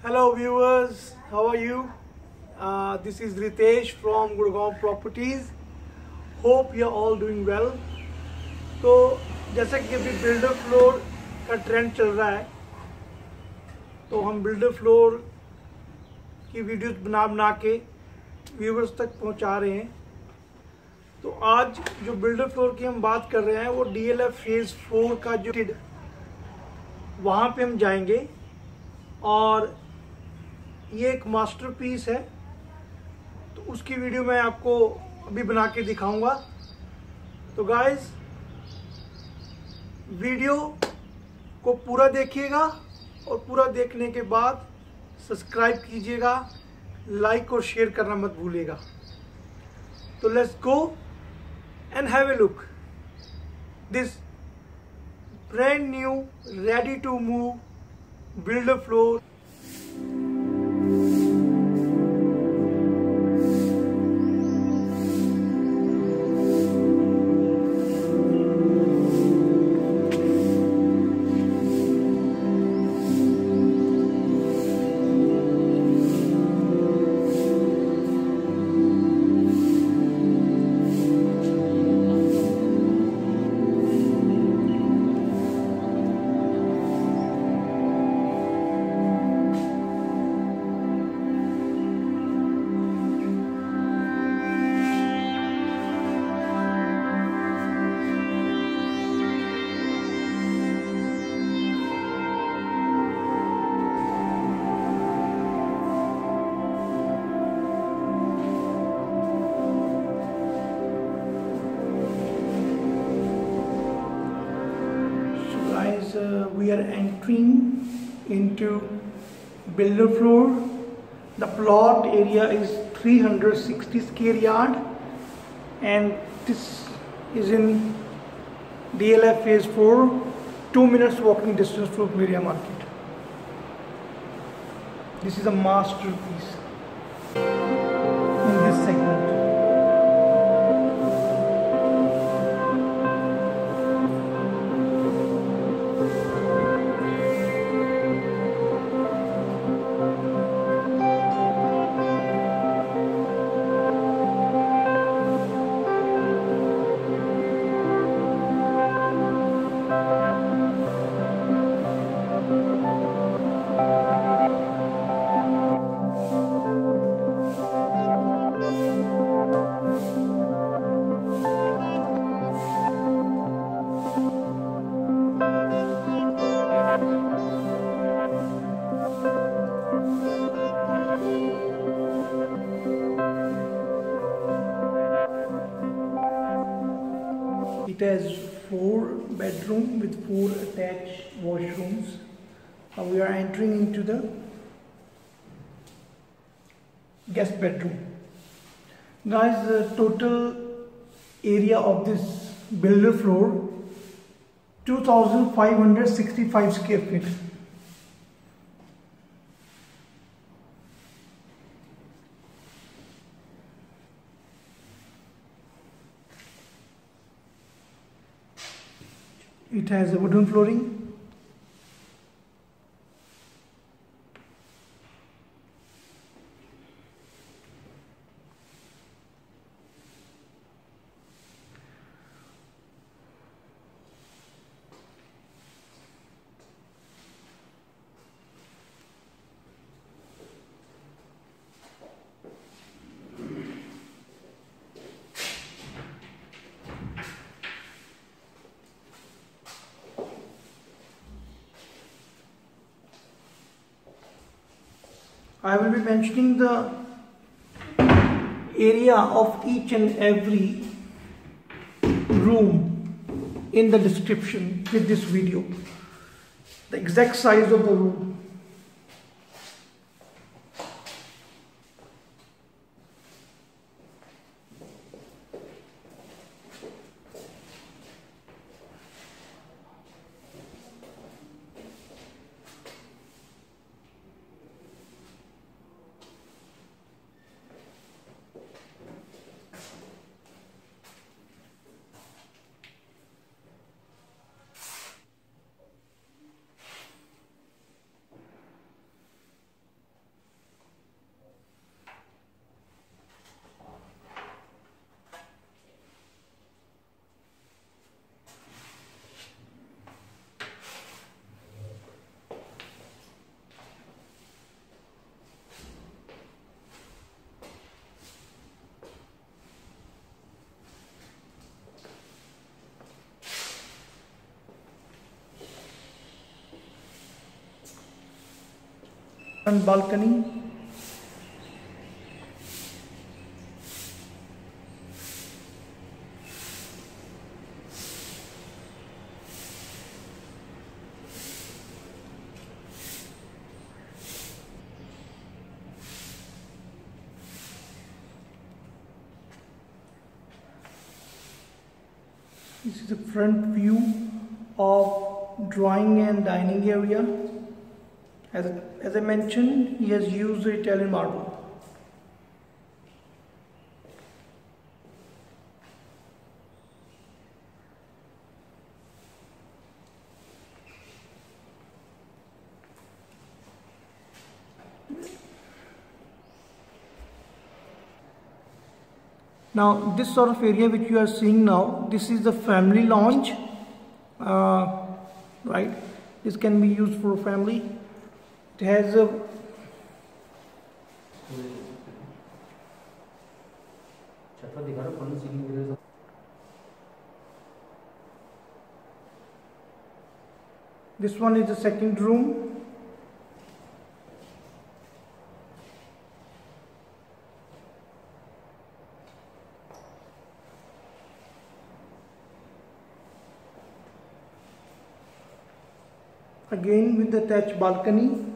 Hello viewers, how are you? This is Ritesh from Gurgaon Properties. Hope you are all doing well. तो जैसा कि अभी builder floor का trend चल रहा है, तो हम बिल्डर फ्लोर की वीडियोस बना के व्यूवर्स तक पहुंचा रहे हैं। तो आज जो बिल्डर फ्लोर की हम बात कर रहे हैं वो DLF फेज़ 4 का जो वहाँ पे हम जाएंगे और ये एक मास्टरपीस है, तो उसकी वीडियो मैं आपको अभी बना के दिखाऊंगा। तो गाइस वीडियो को पूरा देखिएगा और पूरा देखने के बाद सब्सक्राइब कीजिएगा, लाइक और शेयर करना मत भूलिएगा। तो let's go and have a look this brand new ready to move builder floor. We are entering into builder floor. The plot area is 360 square yard and this is in DLF phase 4, 2 minutes walking distance from Miriam Market. This is a masterpiece in this segment. It has 4 bedrooms with 4 attached washrooms. Now we are entering into the guest bedroom. Guys, the total area of this builder floor 2565 square feet. It has a wooden flooring. I will be mentioning the area of each and every room in the description with this video. The exact size of the room. Front balcony. This is the front view of drawing and dining area. As I mentioned, he has used the Italian marble. Now this sort of area which you are seeing now, this is the family lounge, right? This can be used for a family. It has a this one is the second room. Again with the attached balcony.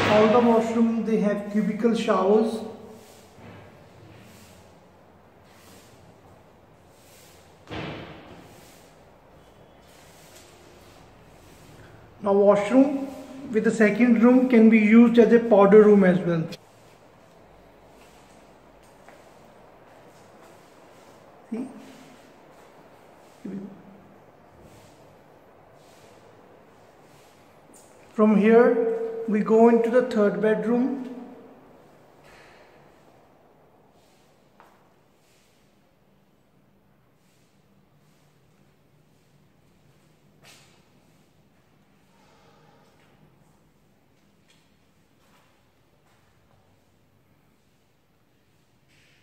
All the washrooms, they have cubicle showers. Now washroom with the second room can be used as a powder room as well. See? From here we go into the third bedroom.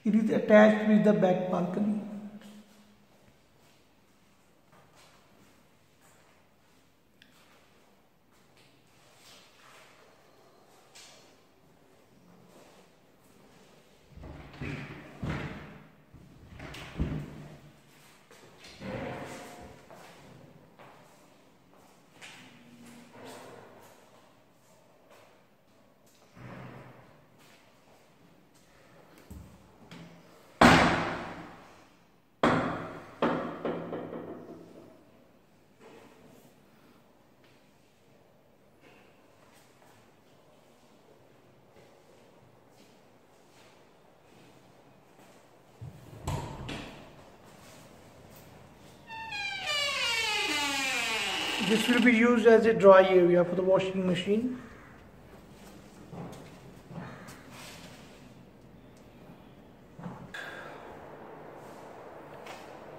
It is attached with the back balcony. This will be used as a dry area for the washing machine.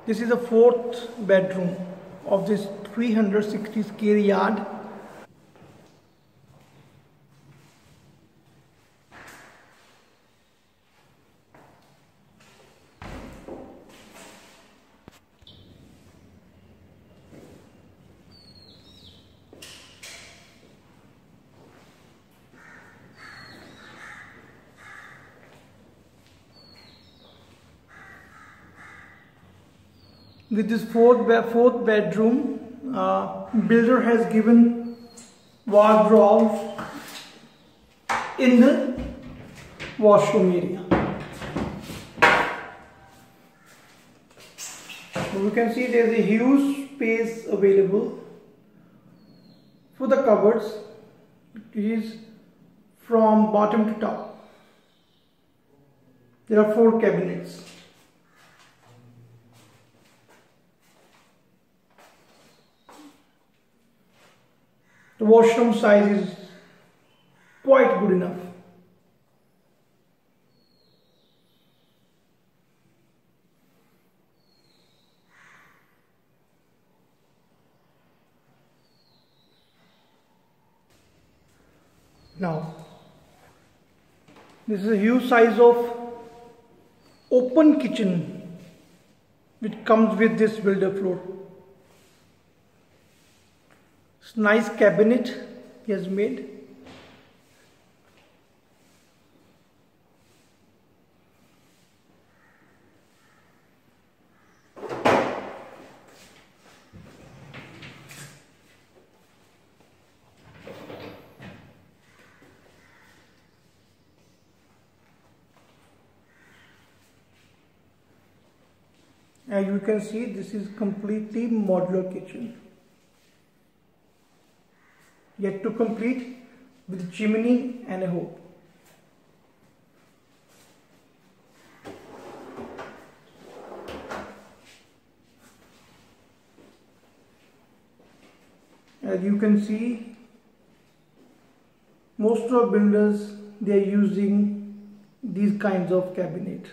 This is the fourth bedroom of this 360 square yard. With this fourth bedroom, builder has given wardrobe in the washroom area. So we can see there is a huge space available for the cupboards. It is from bottom to top. There are 4 cabinets. The washroom size is quite good enough. Now, this is a huge size of open kitchen which comes with this builder floor. It's nice cabinet he has made. As you can see, this is completely modular kitchen. Yet to complete with chimney and a hob. As you can see, most of builders, they are using these kinds of cabinet.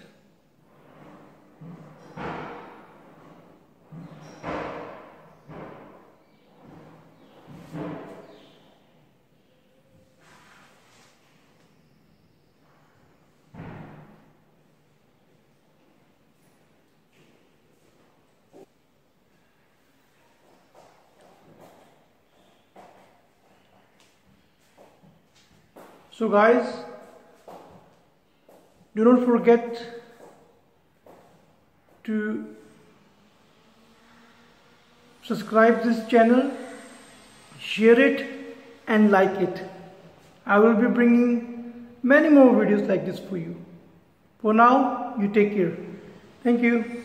So guys, do not forget to subscribe this channel, share it and like it. I will be bringing many more videos like this for you. For now, you take care. Thank you.